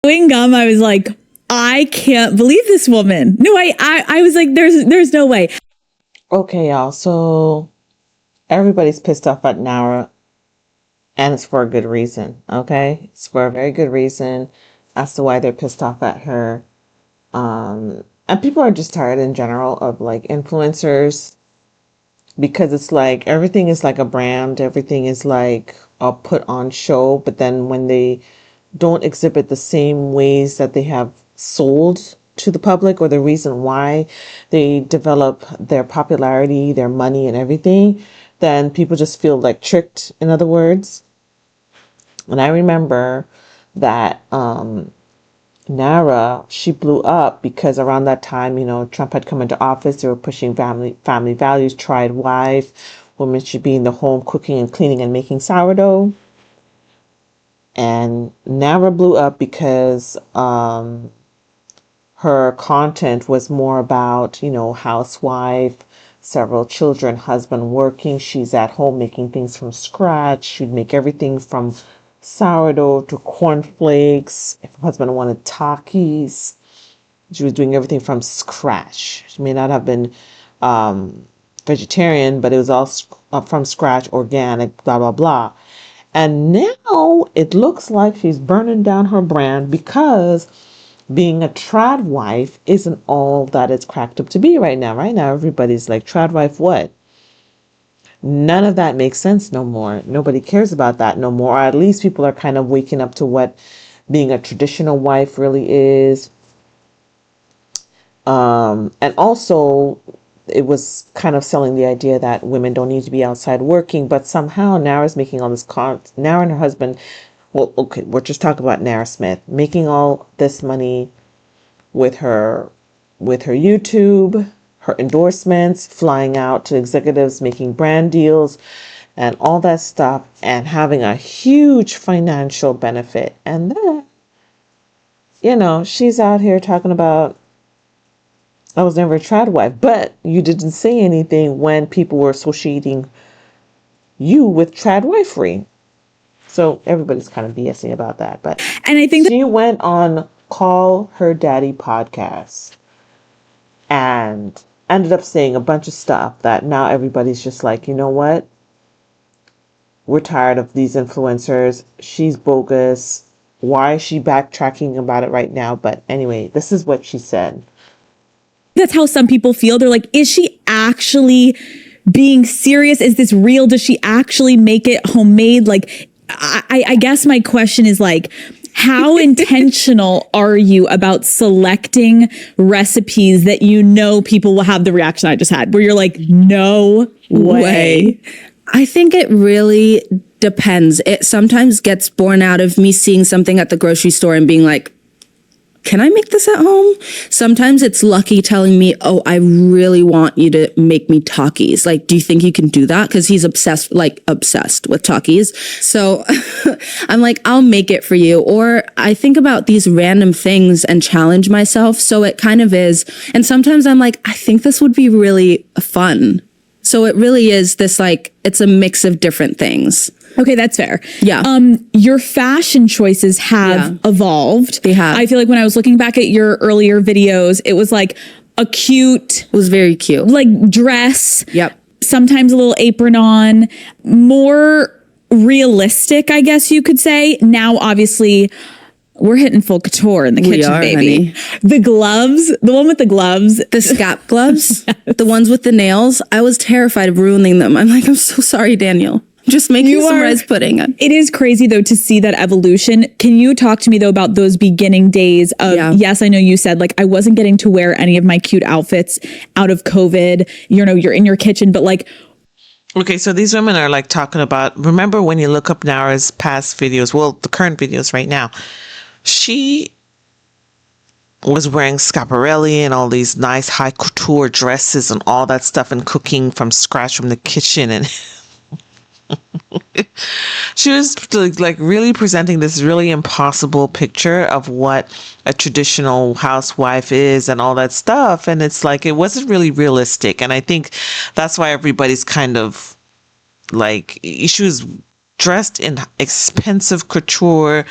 Chewing gum, I was like, I can't believe this woman. No, I was like, there's no way. Okay, y'all. So everybody's pissed off at Nara, and it's for a good reason. Okay, it's for a very good reason as to why they're pissed off at her. And people are just tired in general of like influencers, because it's like everything is like a brand, everything is like a put on show, but then when they don't exhibit the same ways that they have sold to the public, or the reason why they develop their popularity, their money and everything, then people just feel like tricked, in other words. And I remember that Nara, she blew up because around that time, Trump had come into office. They were pushing family values, tried wife, women should be in the home cooking and cleaning and making sourdough. And Nara blew up because her content was more about, housewife, several children, husband working. She's at home making things from scratch. She'd make everything from sourdough to cornflakes. If her husband wanted Takis, she was doing everything from scratch. She may not have been vegetarian, but it was all from scratch, organic, blah, blah, blah. And now it looks like she's burning down her brand because being a trad wife isn't all that it's cracked up to be right now. Right now, everybody's like, trad wife what? None of that makes sense no more. Nobody cares about that no more. Or at least people are kind of waking up to what being a traditional wife really is. And also, it was kind of selling the idea that women don't need to be outside working, but somehow Nara's making all this Nara and her husband, well, okay, we're just talking about Nara Smith, making all this money with her YouTube, her endorsements, flying out to executives, making brand deals and all that stuff, and having a huge financial benefit. And then, she's out here talking about, I was never a trad wife, but you didn't say anything when people were associating you with trad wifery. So everybody's kind of BSing about that. But and I think she went on Call Her Daddy podcast and ended up saying a bunch of stuff that now everybody's just like, you know what? We're tired of these influencers. She's bogus. Why is she backtracking about it right now? But anyway, this is what she said. That's how some people feel. They're like, is she actually being serious? Is this real? Does she actually make it homemade? Like, I guess my question is like, how intentional are you about selecting recipes that people will have the reaction I just had, where you're like, no way. I think it really depends. It sometimes gets born out of me seeing something at the grocery store and being like, can I make this at home? Sometimes it's Lucky telling me, oh, I really want you to make me Takis. Like, do you think you can do that? Because he's obsessed with Takis. So I'm like, I'll make it for you. Or I think about these random things and challenge myself. So it kind of is. And sometimes I'm like, I think this would be really fun. So it really is this, like, it's a mix of different things. Okay, that's fair. Yeah. Your fashion choices have evolved. They have. I feel like when I was looking back at your earlier videos, it was like a cute... It was very cute. Like dress. Yep. Sometimes a little apron on. More realistic, I guess you could say. Now, obviously... We're hitting full couture in the kitchen, baby. Honey. The gloves, the one with the gloves. The scap gloves, yes. The ones with the nails. I was terrified of ruining them. I'm like, I'm so sorry, Daniel. I'm just making some rice pudding. It is crazy, though, to see that evolution. Can you talk to me, though, about those beginning days of, yes, I know you said, like, I wasn't getting to wear any of my cute outfits out of COVID. You're in your kitchen, but like... Okay, so these women are like talking about, remember when you look up Nara's past videos, well, the current videos right now, she was wearing Schiaparelli and all these nice high couture dresses and all that stuff and cooking from scratch from the kitchen. And she was like really presenting this really impossible picture of what a traditional housewife is and all that stuff. And it's like, it wasn't really realistic. And I think that's why everybody's kind of like, she was dressed in expensive couture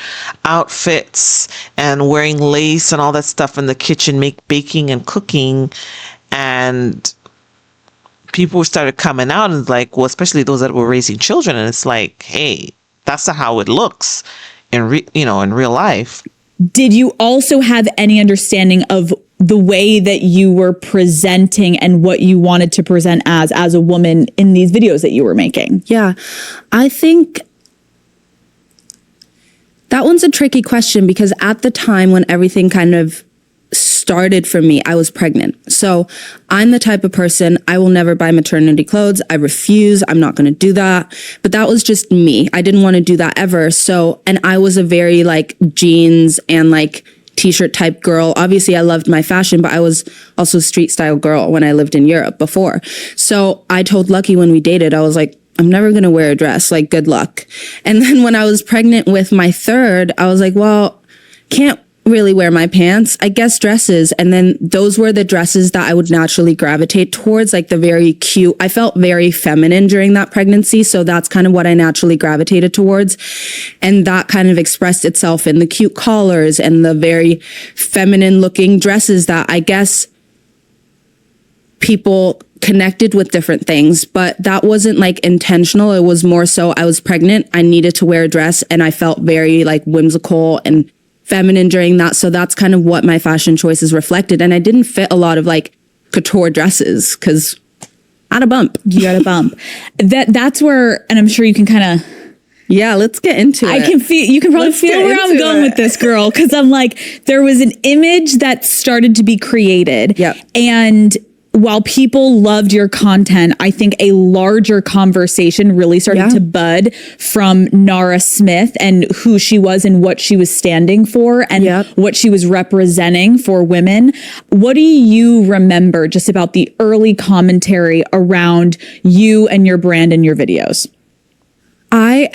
outfits and wearing lace and all that stuff in the kitchen, baking and cooking. And people started coming out and like, well, especially those that were raising children. And it's like, hey, that's not how it looks in real life. Did you also have any understanding of the way that you were presenting and what you wanted to present as a woman in these videos that you were making? Yeah, I think that one's a tricky question because at the time when everything kind of started for me, I was pregnant. So I'm the type of person, I will never buy maternity clothes. I refuse. I'm not going to do that. But that was just me. I didn't want to do that ever. So, and I was a very like jeans and like t-shirt type girl. Obviously I loved my fashion, but I was also a street style girl when I lived in Europe before. So I told Lucky when we dated, I was like, I'm never going to wear a dress, like good luck. And then when I was pregnant with my third, I was like, well, can't really wear my pants, I guess dresses. And then those were the dresses that I would naturally gravitate towards, like the very cute. I felt very feminine during that pregnancy. So that's kind of what I naturally gravitated towards. And that kind of expressed itself in the cute collars and the very feminine looking dresses that I guess people connected with different things, but that wasn't like intentional. It was more so I was pregnant. I needed to wear a dress and I felt very like whimsical and feminine during that. So that's kind of what my fashion choices reflected. And I didn't fit a lot of like couture dresses because I had a bump. You got a bump. That's where, and I'm sure you can kind of, yeah, let's get into it. I can feel, you can probably feel where I'm going with this, girl. Cause I'm like, there was an image that started to be created. Yep. And while people loved your content, I think a larger conversation really started to bud from Nara Smith and who she was and what she was standing for and what she was representing for women. What do you remember just about the early commentary around you and your brand and your videos?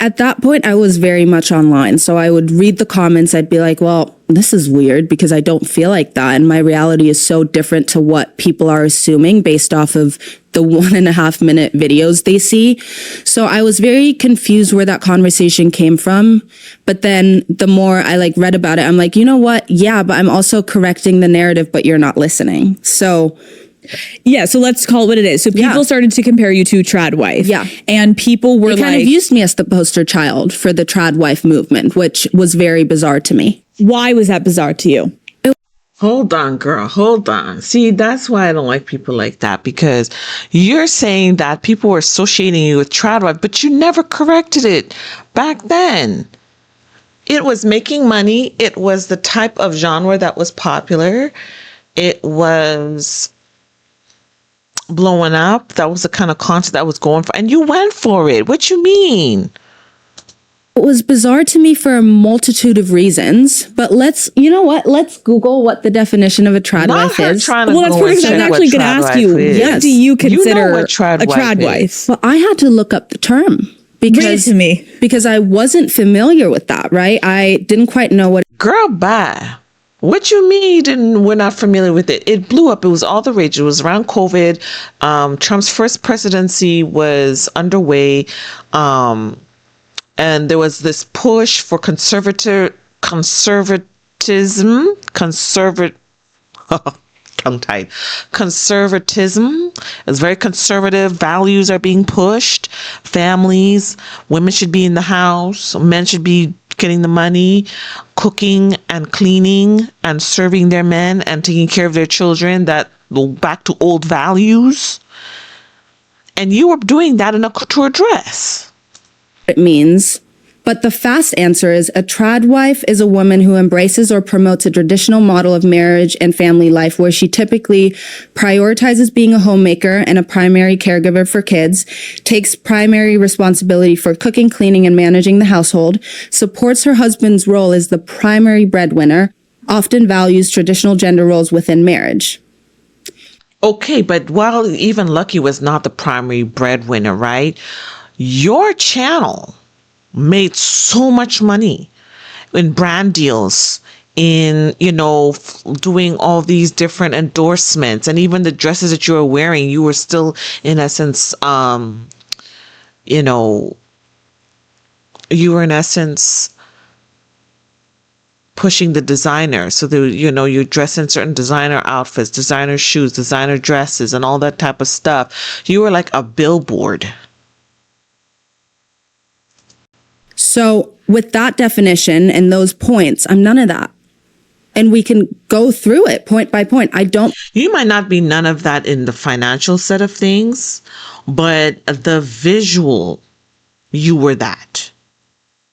At that point, I was very much online. So I would read the comments. I'd be like, well, this is weird because I don't feel like that. And my reality is so different to what people are assuming based off of the 1.5 minute videos they see. So I was very confused where that conversation came from. But then the more I like read about it, I'm like, you know what? Yeah, but I'm also correcting the narrative, but you're not listening. So yeah, so let's call it what it is. So people started to compare you to trad wife. Yeah. And people were they kind of used me as the poster child for the trad wife movement, which was very bizarre to me. Why was that bizarre to you? Hold on, girl. Hold on. See, that's why I don't like people like that, because you're saying that people were associating you with trad wife, but you never corrected it back then. It was making money. It was the type of genre that was popular. It was blowing up. That was the kind of content that was going for, and you went for it. What you mean? It was bizarre to me for a multitude of reasons, but you know what? Let's Google what the definition of a trad wife is. Well, that's perfect. I'm actually going to ask you, what do you consider a trad wife? Well, I had to look up the term because I wasn't familiar with that, right? I didn't quite know what. Girl, bye. What you mean we're not familiar with it? It blew up. It was all the rage. It was around COVID. Trump's first presidency was underway. And there was this push for conservatism, tongue-tied, conservatism. It's very conservative. Values are being pushed. Families, women should be in the house. Men should be getting the money, cooking and cleaning and serving their men and taking care of their children. That back to old values. And you were doing that in a couture dress. It means, but the fast answer is a trad wife is a woman who embraces or promotes a traditional model of marriage and family life where she typically prioritizes being a homemaker and a primary caregiver for kids, takes primary responsibility for cooking, cleaning, and managing the household, supports her husband's role as the primary breadwinner, often values traditional gender roles within marriage. Okay, but while even Lucky was not the primary breadwinner, right? Your channel made so much money in brand deals, in, doing all these different endorsements, and even the dresses that you were wearing, you were still, in essence, you were in essence pushing the designer. So that, you dress in certain designer outfits, designer shoes, designer dresses, and all that type of stuff. You were like a billboard. So with that definition and those points, I'm none of that. And we can go through it point by point. You might not be none of that in the financial set of things, but the visual, you were that.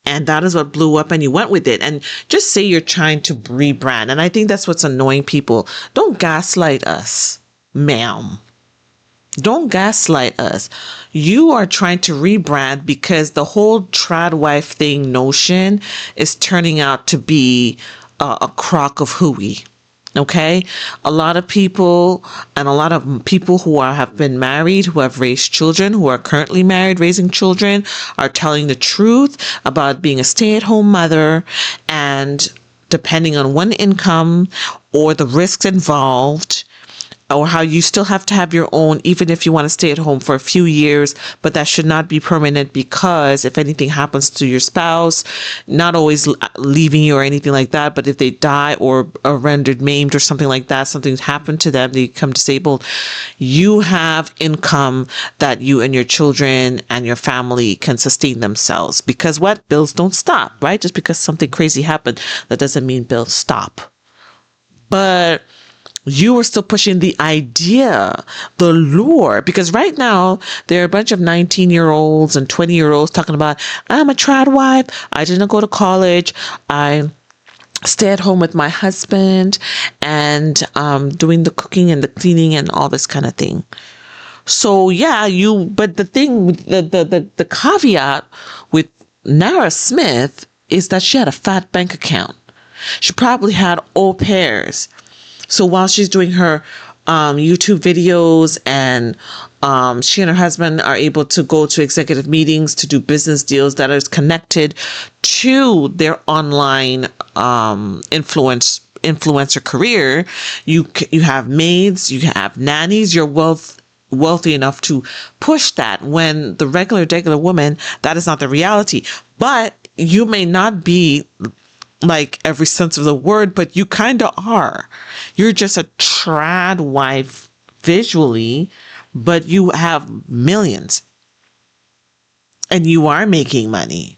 And that is what blew up, and you went with it. And just say you're trying to rebrand. And I think that's what's annoying people. Don't gaslight us, ma'am. Don't gaslight us. You are trying to rebrand because the whole trad wife thing notion is turning out to be a crock of hooey. Okay, a lot of people and a lot of people who have been married, who have raised children, who are currently married, raising children, are telling the truth about being a stay-at-home mother, and depending on one income or the risks involved, or how you still have to have your own, even if you want to stay at home for a few years, but that should not be permanent, because if anything happens to your spouse, not always leaving you or anything like that, but if they die or are rendered maimed or something like that, something's happened to them, they become disabled, you have income that you and your children and your family can sustain themselves. Because what? Bills don't stop, right? Just because something crazy happened, that doesn't mean bills stop. But you were still pushing the idea, the lure, because right now there are a bunch of 19-year-olds and 20-year-olds talking about, I'm a trad wife, I didn't go to college, I stay at home with my husband, and doing the cooking and the cleaning and all this kind of thing. So yeah, but the thing, the caveat with Nara Smith is that she had a fat bank account. She probably had au pairs. So while she's doing her YouTube videos, and she and her husband are able to go to executive meetings to do business deals that is connected to their online influencer career, you have maids, you have nannies, you're wealthy enough to push that. When the regular woman, that is not the reality. But you may not be like every sense of the word, but you kind of are. You're just a trad wife visually, but you have millions and you are making money.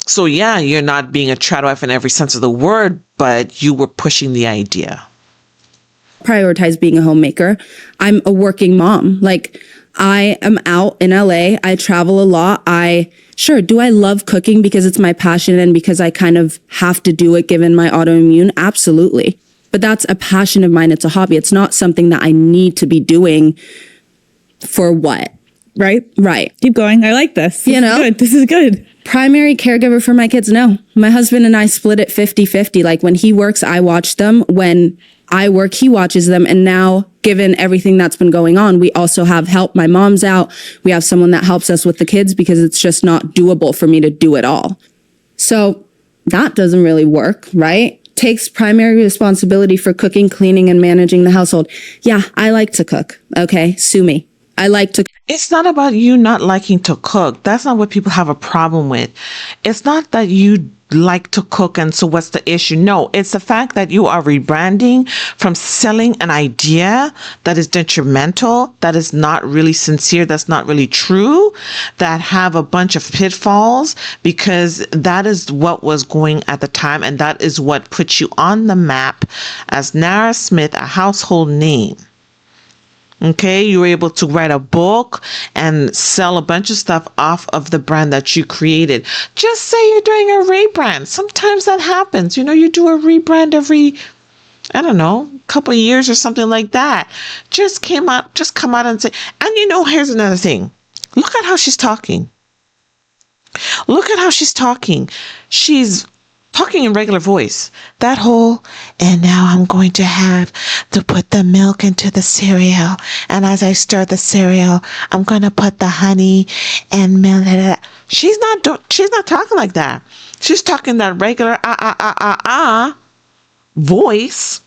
So yeah, you're not being a trad wife in every sense of the word, but you were pushing the idea. Prioritize being a homemaker. I'm a working mom. Like, I am out in LA. I travel a lot. Do I love cooking because it's my passion and because I kind of have to do it given my autoimmune? Absolutely. But that's a passion of mine. It's a hobby. It's not something that I need to be doing for what? Right? Right. Keep going. I like this. This is good. Primary caregiver for my kids? No. My husband and I split it 50-50. Like, when he works, I watch them. When I work, he watches them. And now, given everything that's been going on, we also have help. My mom's out. We have someone that helps us with the kids because it's just not doable for me to do it all. So that doesn't really work, right? Takes primary responsibility for cooking, cleaning, and managing the household. Yeah, I like to cook. Okay, sue me. I like to. It's not about you not liking to cook. That's not what people have a problem with. It's not that you like to cook and so what's the issue? No, it's the fact that you are rebranding from selling an idea that is detrimental, that is not really sincere, that's not really true, that have a bunch of pitfalls, because that is what was going at the time, and that is what put you on the map as Nara Smith, a household name. Okay, you were able to write a book and sell a bunch of stuff off of the brand that you created. Just say you're doing a rebrand. Sometimes that happens. You do a rebrand every, I don't know, couple of years or something like that. Just come out and say, and here's another thing. Look at how she's talking. She's talking in regular voice. That whole, and now I'm going to have to put the milk into the cereal. And as I stir the cereal, I'm going to put the honey and milk. She's not talking like that. She's talking that regular voice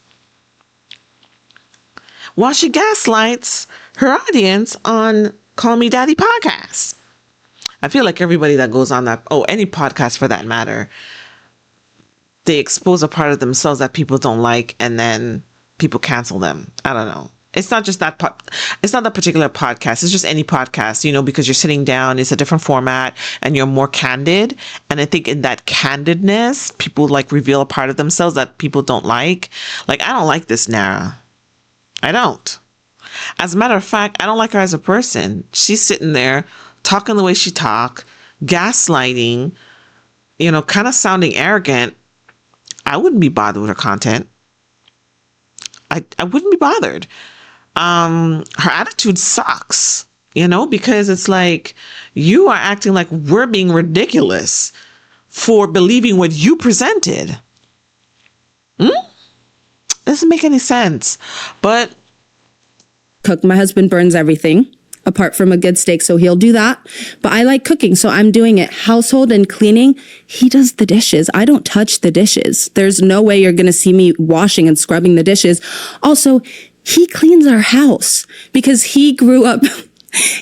while she gaslights her audience on Call Me Daddy podcast. I feel like everybody that goes on that, any podcast for that matter, they expose a part of themselves that people don't like, and then people cancel them. I don't know. It's not just that it's not that particular podcast. It's just any podcast, because you're sitting down, it's a different format and you're more candid. And I think in that candidness, people like reveal a part of themselves that people don't like. Like, I don't like this Nara. I don't. As a matter of fact, I don't like her as a person. She's sitting there talking the way she talk, gaslighting, kind of sounding arrogant. I wouldn't be bothered with her content. I wouldn't be bothered. Her attitude sucks, because it's like you are acting like we're being ridiculous for believing what you presented. Doesn't make any sense. But cook. My husband burns everything apart from a good steak, so he'll do that. But I like cooking, so I'm doing it. Household and cleaning, he does the dishes. I don't touch the dishes. There's no way you're going to see me washing and scrubbing the dishes. Also, he cleans our house because he grew up.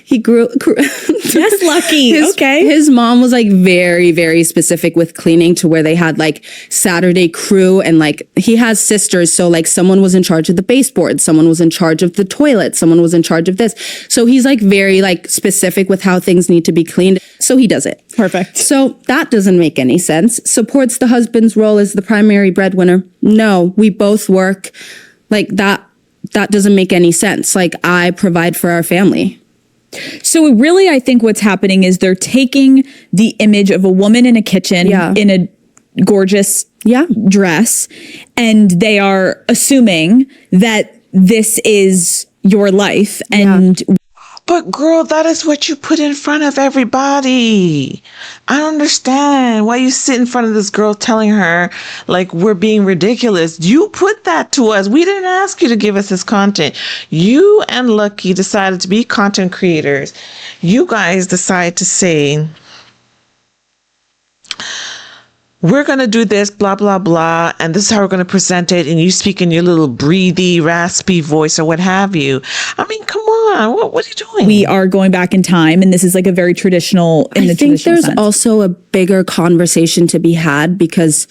Yes, lucky. His mom was like very, very specific with cleaning to where they had like Saturday crew, and like he has sisters. So like someone was in charge of the baseboard, someone was in charge of the toilet, someone was in charge of this. So he's like very like specific with how things need to be cleaned. So he does it. Perfect. So that doesn't make any sense. Supports the husband's role as the primary breadwinner. No, we both work. Like that doesn't make any sense. Like I provide for our family. So really, I think what's happening is they're taking the image of a woman in a kitchen in a gorgeous dress, and they are assuming that this is your life. And But girl, that is what you put in front of everybody. I don't understand why you sit in front of this girl telling her like we're being ridiculous. You put that to us. We didn't ask you to give us this content. You and Lucky decided to be content creators. You guys decide to say, we're going to do this, blah, blah, blah, and this is how we're going to present it, and you speak in your little breathy, raspy voice or what have you. I mean, come on. What are you doing? we are going back in time, and this is like a very traditional, I think there's also a bigger conversation to be had, because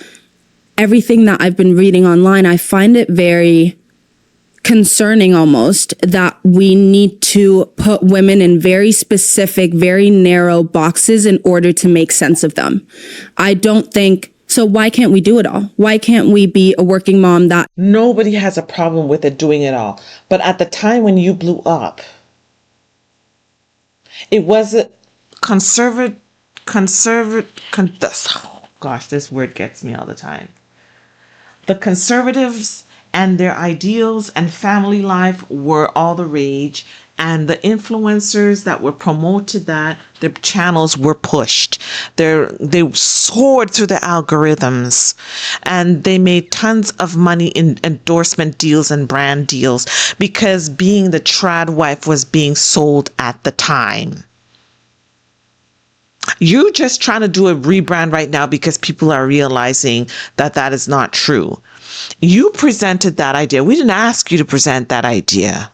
everything that I've been reading online, I find it very concerning almost that we need to put women in very specific, very narrow boxes in order to make sense of them. I don't think so. Why can't we do it all? Why can't we be a working mom that nobody has a problem with it doing it all? But at the time when you blew up, it wasn't oh gosh, this word gets me all the time. The conservatives and their ideals and family life were all the rage, and the influencers that were promoted that, their channels were pushed. They soared through the algorithms, and they made tons of money in endorsement deals and brand deals because being the trad wife was being sold at the time. You're just trying to do a rebrand right now because people are realizing that is not true. You presented that idea. We didn't ask you to present that idea.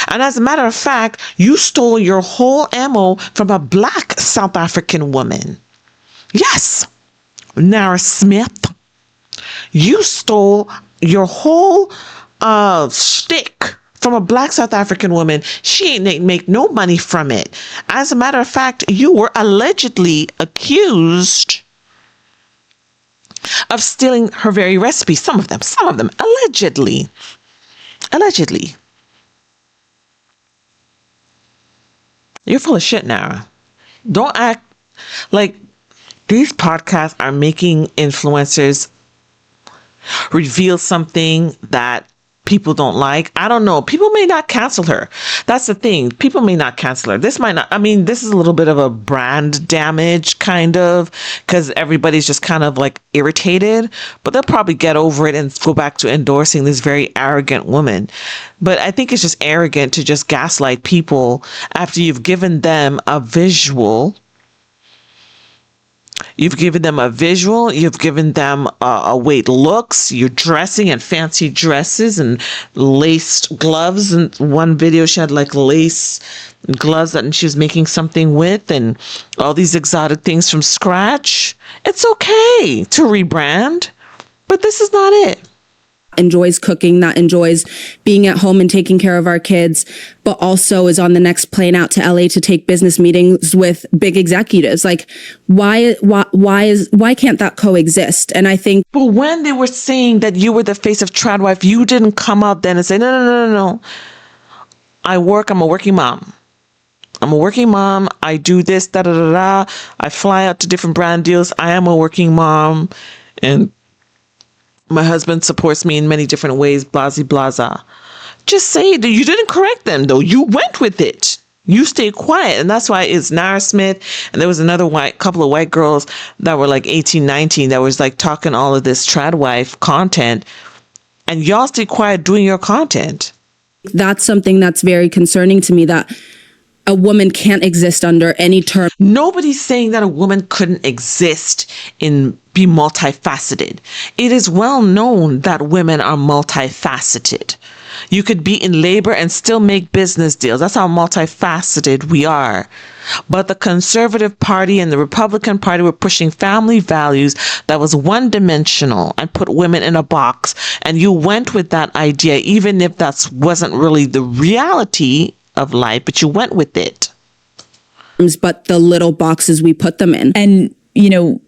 And as a matter of fact, you stole your whole MO from a Black South African woman. Yes, Nara Smith. You stole your whole shtick from a Black South African woman. She ain't make no money from it. As a matter of fact, you were allegedly accused of stealing her very recipe. Some of them, allegedly. You're full of shit, Nara. Don't act like these podcasts are making influencers reveal something that people don't like. I don't know. People may not cancel her. That's the thing. People may not cancel her. This might not, this is a little bit of a brand damage kind of, because everybody's just kind of like irritated, but they'll probably get over it and go back to endorsing this very arrogant woman. But I think it's just arrogant to just gaslight people after you've given them a visual You've given them a visual. You've given them a weight looks. You're dressing in fancy dresses and laced gloves. And one video, she had like lace gloves that she was making something with, and all these exotic things from scratch. It's okay to rebrand, but this is not it. Enjoys cooking, that enjoys being at home and taking care of our kids, but also is on the next plane out to LA to take business meetings with big executives. Like, why can't that coexist? And I think, but when they were saying that you were the face of Tradwife, you didn't come out then and say, no. I'm a working mom. I'm a working mom. I do this, da da da da. I fly out to different brand deals. I am a working mom, and my husband supports me in many different ways, blasey blaza. Just say that you didn't correct them, though. You went with it. You stayed quiet. And that's why it's Nara Smith. And there was another couple of white girls that were like 18, 19 that was like talking all of this Tradwife content. And y'all stay quiet doing your content. that's something that's very concerning to me, that a woman can't exist under any term. Nobody's saying that a woman couldn't exist and be multifaceted. It is well known that women are multifaceted. You could be in labor and still make business deals. That's how multifaceted we are. But the Conservative Party and the Republican Party were pushing family values that was one-dimensional and put women in a box. And you went with that idea, even if that wasn't really the reality of life, but you went with it. But the little boxes we put them in. And, you know,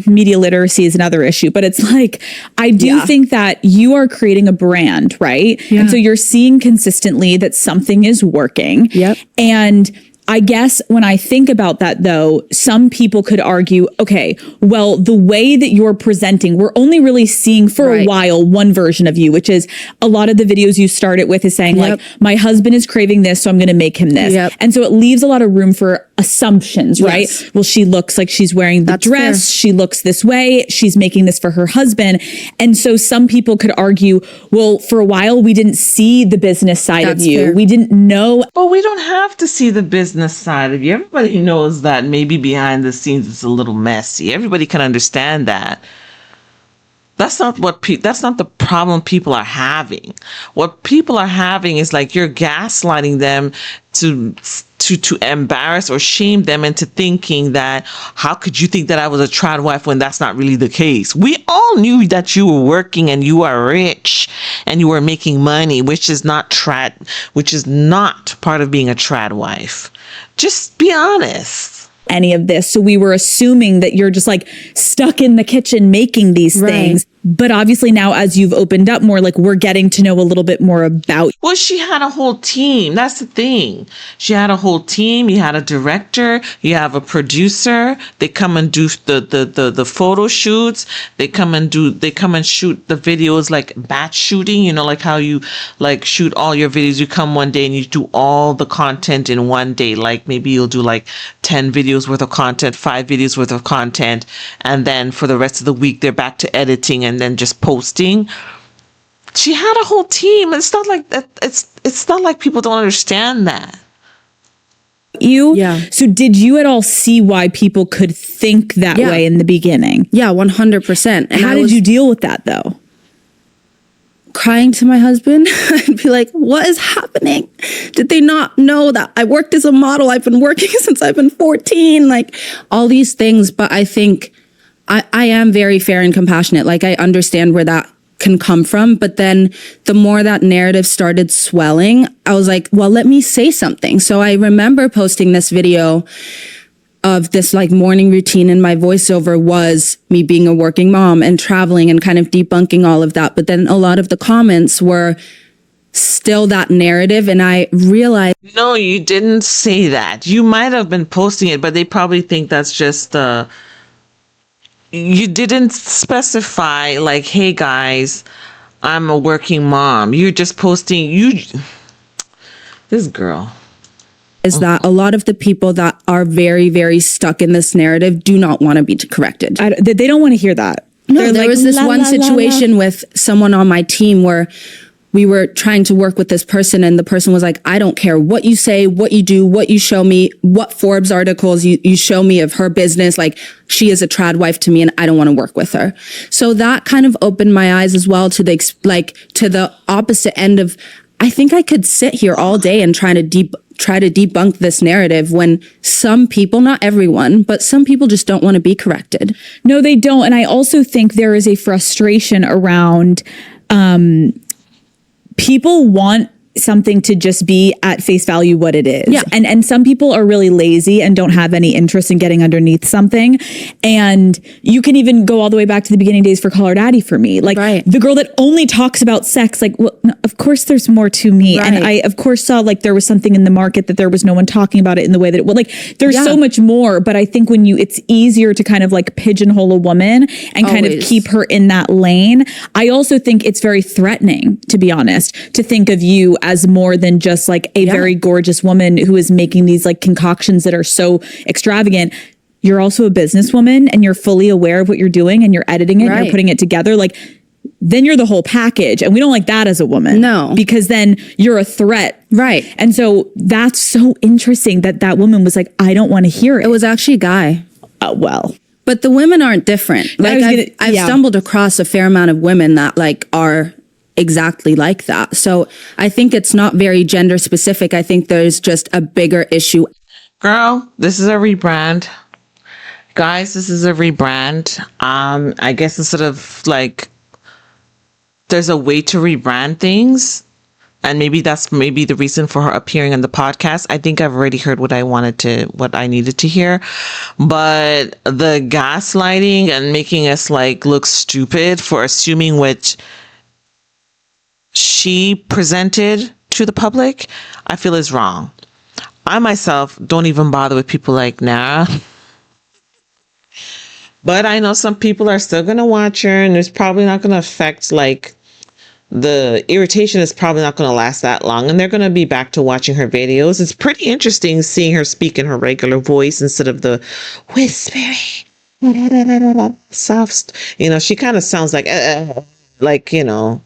media literacy is another issue, but it's like, I do think that you are creating a brand, right? Yeah. And so you're seeing consistently that something is working. Yep. And I guess when I think about that, though, some people could argue, okay, well, the way that you're presenting, we're only really seeing for a while one version of you, which is a lot of the videos you started with is saying like, my husband is craving this, so I'm going to make him this. And so it leaves a lot of room for assumptions, right? Well, she looks like she's wearing the dress. Fair. She looks this way. She's making this for her husband. And so some people could argue, well, for a while, we didn't see the business side of you. Fair. We didn't know. But we don't have to see the business side of you. Everybody knows that maybe behind the scenes it's a little messy. Everybody can understand that. That's not the problem people are having. What people are having is like you're gaslighting them to embarrass or shame them into thinking that, how could you think that I was a trad wife when that's not really the case? We all knew that you were working and you are rich and you were making money, which is not part of being a trad wife. Just be honest. Any of this. So we were assuming that you're just like stuck in the kitchen making these things. But obviously now, as you've opened up more, like we're getting to know a little bit more about. Well, she had a whole team. That's the thing. She had a whole team. You had a director. You have a producer. They come and do the photo shoots. They come and shoot the videos, like batch shooting. You know, like how you like shoot all your videos. You come one day and you do all the content in one day. Like maybe you'll do like 10 videos worth of content, 5 videos worth of content, and then for the rest of the week they're back to editing and then just posting. She had a whole team. It's not like that. It's not like people don't understand that. So did you at all see why people could think that way in the beginning? Yeah, 100%. And how did you deal with that though? Crying to my husband. I'd be like, what is happening? Did they not know that I worked as a model? I've been working since I've been 14, like all these things. But I think I am very fair and compassionate. Like I understand where that can come from. But then the more that narrative started swelling, I was like, well, let me say something. So I remember posting this video of this like morning routine, and my voiceover was me being a working mom and traveling and kind of debunking all of that. But then a lot of the comments were still that narrative, and I realized, no, you didn't say that. You might have been posting it, but they probably think that's just you didn't specify like, hey guys, I'm a working mom. You're just posting this girl. Is that a lot of the people that are very, very stuck in this narrative do not want to be corrected. They don't want to hear that. No, there was this one situation with someone on my team where we were trying to work with this person and the person was like, I don't care what you say, what you do, what you show me, what Forbes articles you show me of her business. Like, she is a trad wife to me and I don't want to work with her. So that kind of opened my eyes as well to the opposite end of, I think I could sit here all day and try to debunk this narrative when some people, not everyone, but some people just don't want to be corrected. No, they don't. And I also think there is a frustration around people want something to just be at face value what it is. Yeah. And some people are really lazy and don't have any interest in getting underneath something. And you can even go all the way back to the beginning days for Call Her Daddy for me. Like Right. the girl that only talks about sex, like, well, no, of course there's more to me. Right. And I, of course, saw like there was something in the market that there was no one talking about it in the way that it, well, like there's Yeah. so much more. But I think when it's easier to kind of like pigeonhole a woman and kind of Always. keep her in that lane. I also think it's very threatening, to be honest, to think of you as more than just like a very gorgeous woman who is making these like concoctions that are so extravagant. You're also a businesswoman and you're fully aware of what you're doing and you're editing it, and Right. you're putting it together. Like, then you're the whole package. And we don't like that as a woman. No. Because then you're a threat. Right. And so that's so interesting that woman was like, I don't want to hear it. It was actually a guy. Well. But the women aren't different. Like I've yeah. stumbled across a fair amount of women that like are exactly like that. So I think it's not very gender specific. I think there's just a bigger issue. Girl, this is a rebrand. Guys, this is a rebrand. I guess instead of like, there's a way to rebrand things. And maybe that's the reason for her appearing on the podcast. I think I've already heard what I needed to hear. But the gaslighting and making us like look stupid for assuming what she presented to the public, I feel is wrong. I myself don't even bother with people like Nara. But I know some people are still going to watch her, and it's probably not going to affect, like, the irritation is probably not going to last that long, and they're going to be back to watching her videos. It's pretty interesting seeing her speak in her regular voice instead of the whispering, soft. You know, she kind of sounds like, you know,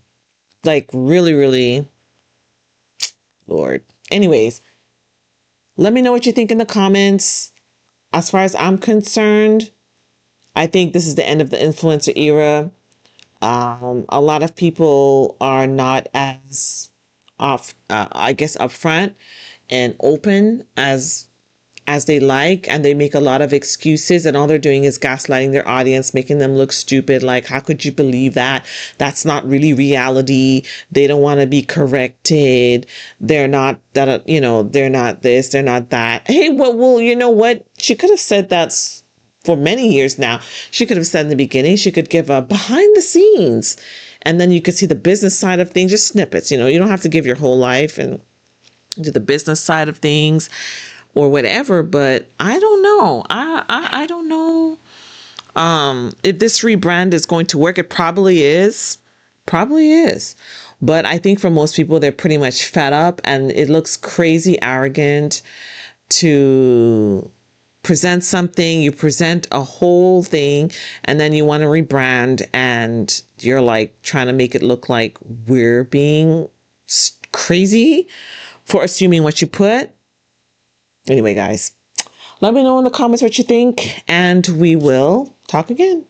like really, really, Lord. Anyways, let me know what you think in the comments. As far as I'm concerned, I think this is the end of the influencer era. A lot of people are not as upfront and open as they like, and they make a lot of excuses, and all they're doing is gaslighting their audience, making them look stupid. Like, how could you believe that? That's not really reality. They don't want to be corrected. They're not that, you know, they're not this, they're not that. Hey, well, you know what? She could have said that for many years now. She could have said in the beginning, she could give a behind the scenes, and then you could see the business side of things, just snippets. You know, you don't have to give your whole life and do the business side of things or whatever. But I don't know. I don't know if this rebrand is going to work. It probably is. But I think for most people, they're pretty much fed up, and it looks crazy arrogant to present something. You present a whole thing, and then you want to rebrand, and you're like trying to make it look like we're being crazy for assuming what you put. Anyway, guys, let me know in the comments what you think, and we will talk again.